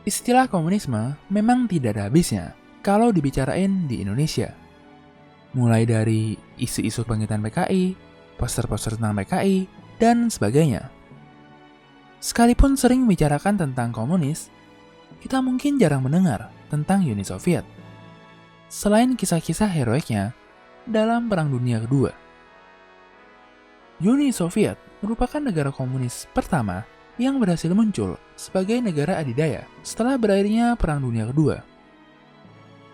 Istilah komunisme memang tidak ada habisnya kalau dibicarain di Indonesia. Mulai dari isu-isu penghinaan PKI, poster-poster tentang PKI, dan sebagainya. Sekalipun sering membicarakan tentang komunis, kita mungkin jarang mendengar tentang Uni Soviet. Selain kisah-kisah heroiknya dalam Perang Dunia Kedua. Uni Soviet merupakan negara komunis pertama yang berhasil muncul sebagai negara adidaya setelah berakhirnya Perang Dunia Kedua.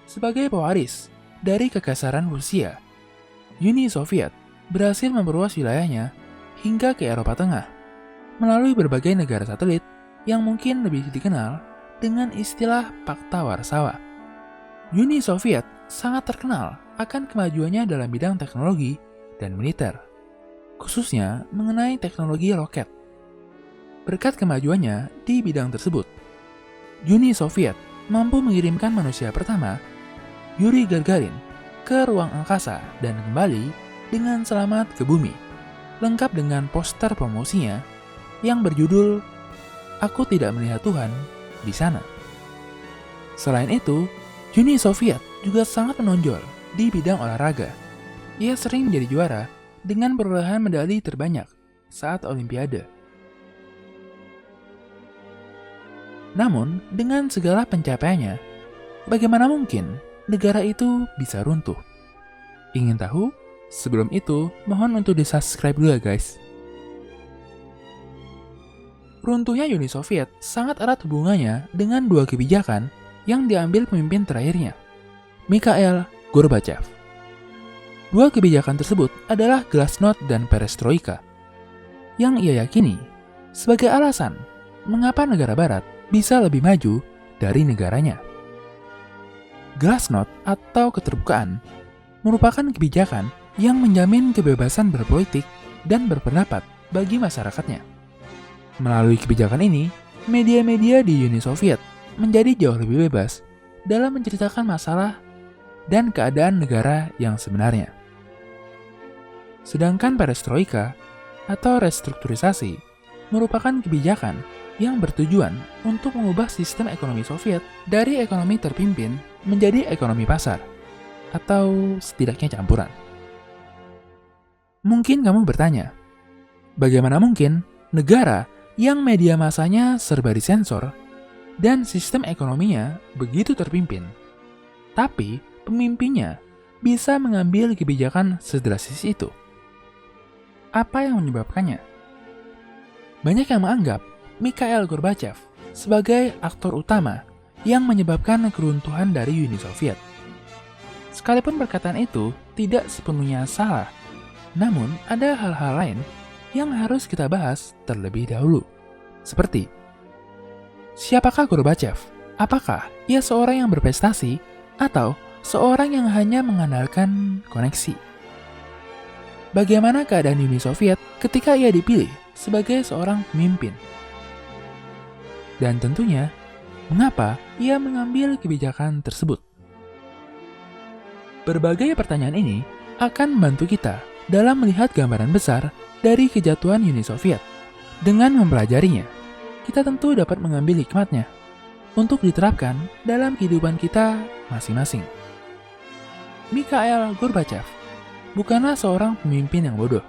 Sebagai pewaris dari kekasaran Rusia, Uni Soviet berhasil memperluas wilayahnya hingga ke Eropa Tengah melalui berbagai negara satelit yang mungkin lebih dikenal dengan istilah Pakta Warsawa. Uni Soviet sangat terkenal akan kemajuannya dalam bidang teknologi dan militer, khususnya mengenai teknologi roket. Berkat kemajuannya di bidang tersebut, Uni Soviet mampu mengirimkan manusia pertama, Yuri Gagarin, ke ruang angkasa dan kembali dengan selamat ke bumi, lengkap dengan poster promosinya yang berjudul "Aku Tidak Melihat Tuhan di Sana". Selain itu, Uni Soviet juga sangat menonjol di bidang olahraga. Ia sering menjadi juara dengan perolehan medali terbanyak saat Olimpiade. Namun, dengan segala pencapaiannya, bagaimana mungkin negara itu bisa runtuh? Ingin tahu? Sebelum itu, mohon untuk di-subscribe dulu ya guys. Runtuhnya Uni Soviet sangat erat hubungannya dengan dua kebijakan yang diambil pemimpin terakhirnya, Mikhail Gorbachev. Dua kebijakan tersebut adalah Glasnost dan Perestroika, yang ia yakini sebagai alasan mengapa negara barat bisa lebih maju dari negaranya. Glasnost atau keterbukaan merupakan kebijakan yang menjamin kebebasan berpolitik dan berpendapat bagi masyarakatnya. Melalui kebijakan ini, media-media di Uni Soviet menjadi jauh lebih bebas dalam menceritakan masalah dan keadaan negara yang sebenarnya. Sedangkan perestroika atau restrukturisasi merupakan kebijakan yang bertujuan untuk mengubah sistem ekonomi Soviet dari ekonomi terpimpin menjadi ekonomi pasar, atau setidaknya campuran. Mungkin kamu bertanya, bagaimana mungkin negara yang media massanya serba disensor dan sistem ekonominya begitu terpimpin, tapi pemimpinnya bisa mengambil kebijakan sedrastis itu? Apa yang menyebabkannya? Banyak yang menganggap Mikhail Gorbachev sebagai aktor utama yang menyebabkan keruntuhan dari Uni Soviet. Sekalipun perkataan itu tidak sepenuhnya salah, namun ada hal-hal lain yang harus kita bahas terlebih dahulu. Seperti, siapakah Gorbachev? Apakah ia seorang yang berprestasi atau seorang yang hanya mengandalkan koneksi? Bagaimana keadaan Uni Soviet ketika ia dipilih sebagai seorang pemimpin? Dan tentunya, mengapa ia mengambil kebijakan tersebut? Berbagai pertanyaan ini akan membantu kita dalam melihat gambaran besar dari kejatuhan Uni Soviet. Dengan mempelajarinya, kita tentu dapat mengambil hikmatnya untuk diterapkan dalam kehidupan kita masing-masing. Mikhail Gorbachev bukanlah seorang pemimpin yang bodoh.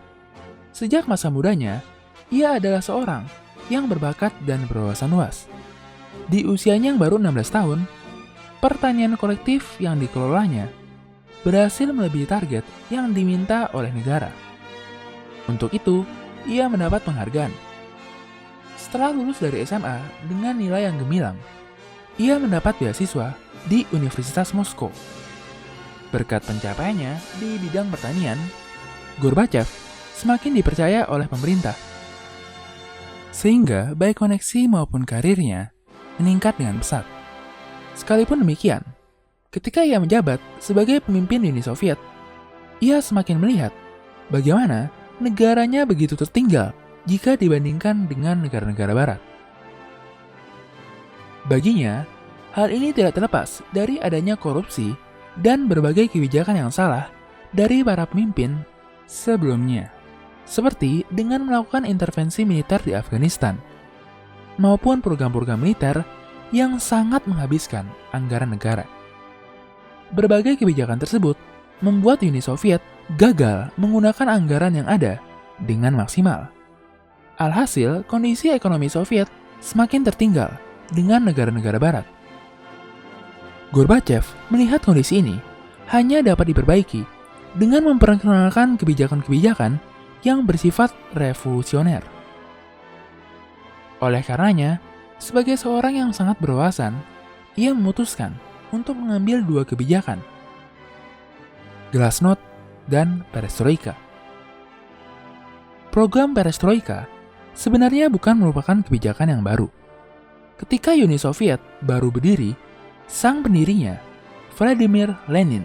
Sejak masa mudanya, ia adalah seorang yang berbakat dan berwawasan luas. Di usianya yang baru 16 tahun, pertanian kolektif yang dikelolanya berhasil melebihi target yang diminta oleh negara. Untuk itu, ia mendapat penghargaan. Setelah lulus dari SMA dengan nilai yang gemilang, ia mendapat beasiswa di Universitas Moskow. Berkat pencapaiannya di bidang pertanian, Gorbachev semakin dipercaya oleh pemerintah. Sehingga baik koneksi maupun karirnya meningkat dengan pesat. Sekalipun demikian, ketika ia menjabat sebagai pemimpin Uni Soviet, ia semakin melihat bagaimana negaranya begitu tertinggal jika dibandingkan dengan negara-negara barat. Baginya, hal ini tidak terlepas dari adanya korupsi dan berbagai kebijakan yang salah dari para pemimpin sebelumnya, seperti dengan melakukan intervensi militer di Afghanistan, maupun program-program militer yang sangat menghabiskan anggaran negara. Berbagai kebijakan tersebut membuat Uni Soviet gagal menggunakan anggaran yang ada dengan maksimal. Alhasil, kondisi ekonomi Soviet semakin tertinggal dengan negara-negara barat. Gorbachev melihat kondisi ini hanya dapat diperbaiki dengan memperkenalkan kebijakan-kebijakan yang bersifat revolusioner. Oleh karenanya, sebagai seorang yang sangat berwawasan, ia memutuskan untuk mengambil dua kebijakan, Glasnost dan Perestroika. Program Perestroika sebenarnya bukan merupakan kebijakan yang baru. Ketika Uni Soviet baru berdiri, sang pendirinya, Vladimir Lenin,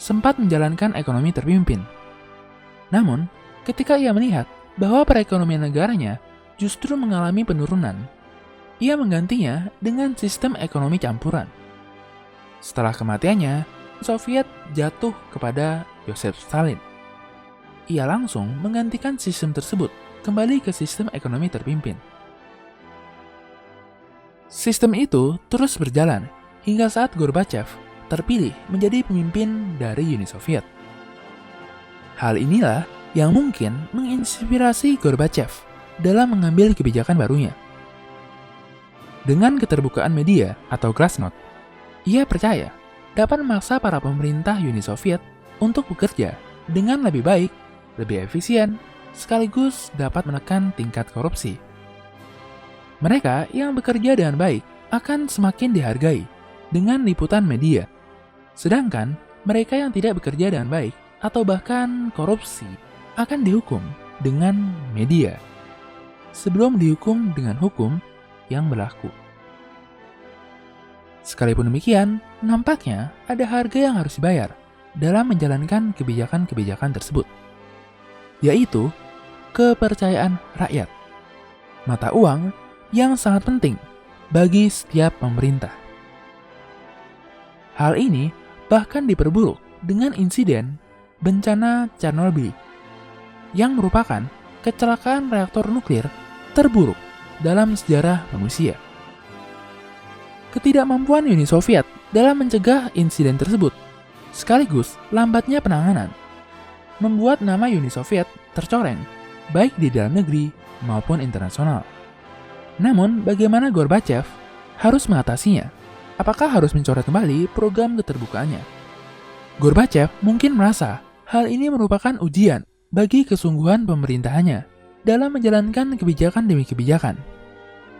sempat menjalankan ekonomi terpimpin. Namun, ketika ia melihat bahwa perekonomian negaranya justru mengalami penurunan, ia menggantinya dengan sistem ekonomi campuran. Setelah kematiannya, Soviet jatuh kepada Joseph Stalin. Ia langsung menggantikan sistem tersebut kembali ke sistem ekonomi terpimpin. Sistem itu terus berjalan hingga saat Gorbachev terpilih menjadi pemimpin dari Uni Soviet. Hal inilah yang mungkin menginspirasi Gorbachev dalam mengambil kebijakan barunya. Dengan keterbukaan media atau Glasnost, ia percaya dapat memaksa para pemerintah Uni Soviet untuk bekerja dengan lebih baik, lebih efisien, sekaligus dapat menekan tingkat korupsi. Mereka yang bekerja dengan baik akan semakin dihargai dengan liputan media, sedangkan mereka yang tidak bekerja dengan baik atau bahkan korupsi akan dihukum dengan media, sebelum dihukum dengan hukum yang berlaku. Sekalipun demikian, nampaknya ada harga yang harus dibayar dalam menjalankan kebijakan-kebijakan tersebut, yaitu kepercayaan rakyat, mata uang yang sangat penting bagi setiap pemerintah. Hal ini bahkan diperburuk dengan insiden bencana Chernobyl, yang merupakan kecelakaan reaktor nuklir terburuk dalam sejarah manusia. Ketidakmampuan Uni Soviet dalam mencegah insiden tersebut, sekaligus lambatnya penanganan, membuat nama Uni Soviet tercoreng baik di dalam negeri maupun internasional. Namun, bagaimana Gorbachev harus mengatasinya? Apakah harus mencoret kembali program keterbukaannya? Gorbachev mungkin merasa hal ini merupakan ujian bagi kesungguhan pemerintahannya dalam menjalankan kebijakan demi kebijakan.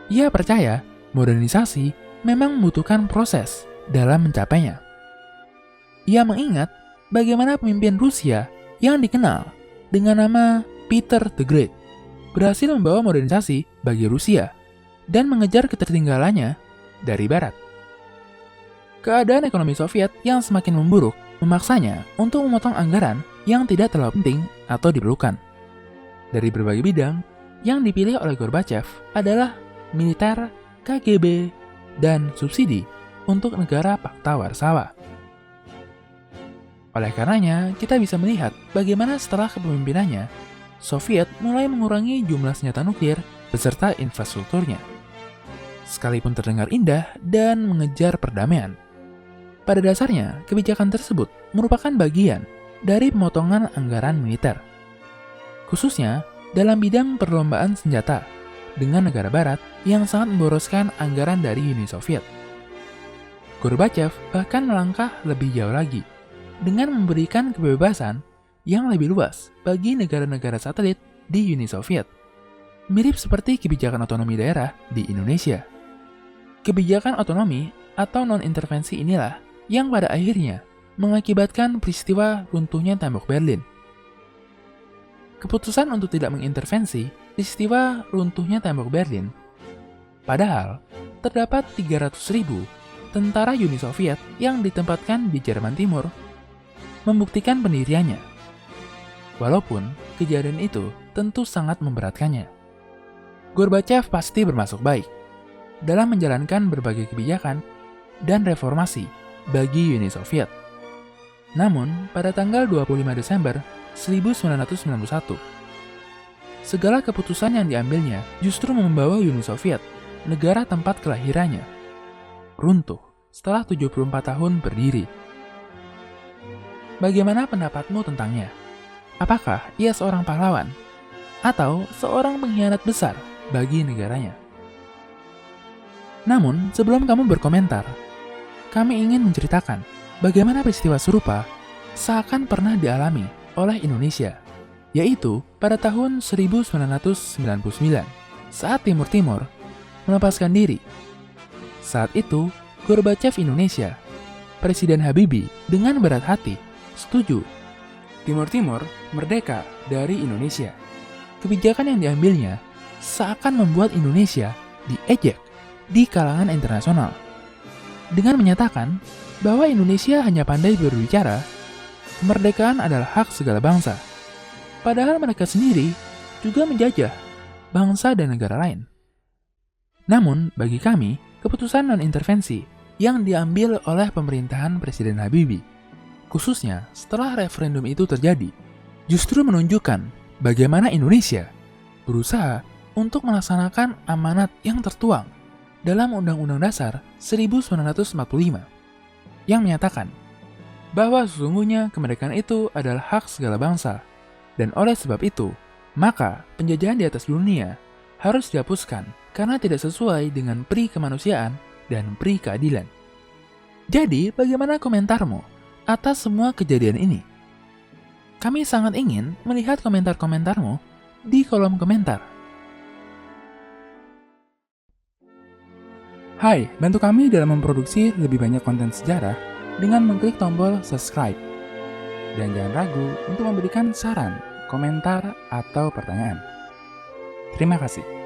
Ia percaya modernisasi memang membutuhkan proses dalam mencapainya. Ia mengingat bagaimana pemimpin Rusia yang dikenal dengan nama Peter the Great berhasil membawa modernisasi bagi Rusia dan mengejar ketertinggalannya dari Barat. Keadaan ekonomi Soviet yang semakin memburuk memaksanya untuk memotong anggaran yang tidak terlalu penting atau diperlukan. Dari berbagai bidang, yang dipilih oleh Gorbachev adalah militer, KGB, dan subsidi untuk negara Pakta Warsawa. Oleh karenanya, kita bisa melihat bagaimana setelah kepemimpinannya, Soviet mulai mengurangi jumlah senjata nuklir beserta infrastrukturnya. Sekalipun terdengar indah dan mengejar perdamaian, pada dasarnya kebijakan tersebut merupakan bagian dari pemotongan anggaran militer, khususnya dalam bidang perlombaan senjata dengan negara barat yang sangat memboroskan anggaran dari Uni Soviet. Gorbachev bahkan melangkah lebih jauh lagi dengan memberikan kebebasan yang lebih luas bagi negara-negara satelit di Uni Soviet, mirip seperti kebijakan otonomi daerah di Indonesia. Kebijakan otonomi atau non-intervensi inilah yang pada akhirnya mengakibatkan peristiwa runtuhnya tembok Berlin. Keputusan untuk tidak mengintervensi peristiwa runtuhnya tembok Berlin, padahal terdapat 300.000 tentara Uni Soviet yang ditempatkan di Jerman Timur, membuktikan pendiriannya. Walaupun kejadian itu tentu sangat memberatkannya. Gorbachev pasti bermaksud baik dalam menjalankan berbagai kebijakan dan reformasi bagi Uni Soviet. Namun, pada tanggal 25 Desember 1991, segala keputusan yang diambilnya justru membawa Uni Soviet, negara tempat kelahirannya, runtuh setelah 74 tahun berdiri. Bagaimana pendapatmu tentangnya? Apakah ia seorang pahlawan atau seorang pengkhianat besar bagi negaranya? Namun, sebelum kamu berkomentar, kami ingin menceritakan bagaimana peristiwa serupa seakan pernah dialami oleh Indonesia, yaitu pada tahun 1999 saat Timur Timur melepaskan diri. Saat itu, Gorbachev Indonesia, Presiden Habibie dengan berat hati setuju Timur Timur merdeka dari Indonesia. Kebijakan yang diambilnya seakan membuat Indonesia diejek di kalangan internasional dengan menyatakan bahwa Indonesia hanya pandai berbicara, kemerdekaan adalah hak segala bangsa. Padahal mereka sendiri juga menjajah bangsa dan negara lain. Namun, bagi kami, keputusan non-intervensi yang diambil oleh pemerintahan Presiden Habibie, khususnya setelah referendum itu terjadi, justru menunjukkan bagaimana Indonesia berusaha untuk melaksanakan amanat yang tertuang dalam Undang-Undang Dasar 1945 yang menyatakan bahwa sesungguhnya kemerdekaan itu adalah hak segala bangsa, dan oleh sebab itu, maka penjajahan di atas dunia harus dihapuskan karena tidak sesuai dengan pri kemanusiaan dan pri keadilan. Jadi, bagaimana komentarmu atas semua kejadian ini? Kami sangat ingin melihat komentar-komentarmu di kolom komentar. Hai, bantu kami dalam memproduksi lebih banyak konten sejarah dengan mengklik tombol subscribe. Dan jangan ragu untuk memberikan saran, komentar, atau pertanyaan. Terima kasih.